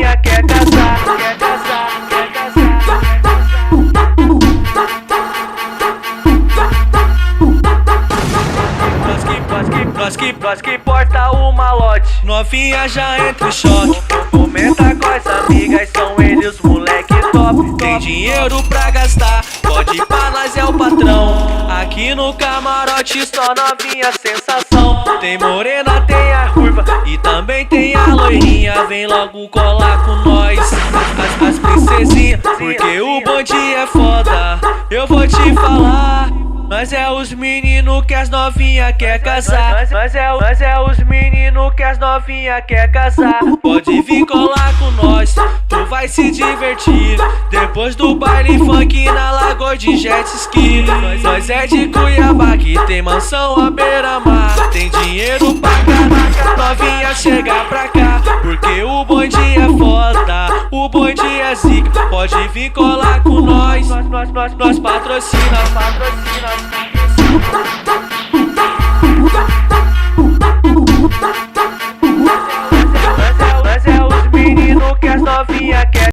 novinha quer casar, quer casar, quer casar. Nós que porta o malote, novinha já entra em choque. Comenta com as amigas, são eles os moleque top. Tem dinheiro pra gastar, pode ir pra nós é o patrão. Aqui no camarote só novinha sensação. Tem morena, tem a ruiva e também tem a loirinha. Vem logo colar com nós, as princesinhas, porque o bonde é foda. Eu vou te falar, nós é os menino que as novinha quer casar. Nós é os menino que as novinha quer casar. Pode vir colar com nós, tu vai se divertir. Depois do baile funk na lagoa de jet ski. Nós é de Cuiabá que tem mansão à beira-mar. Tem dinheiro pra caraca, novinha chega pra cá. Porque o bonde é foda, o bonde é zica. Pode vir colar com nós, nós patrocina.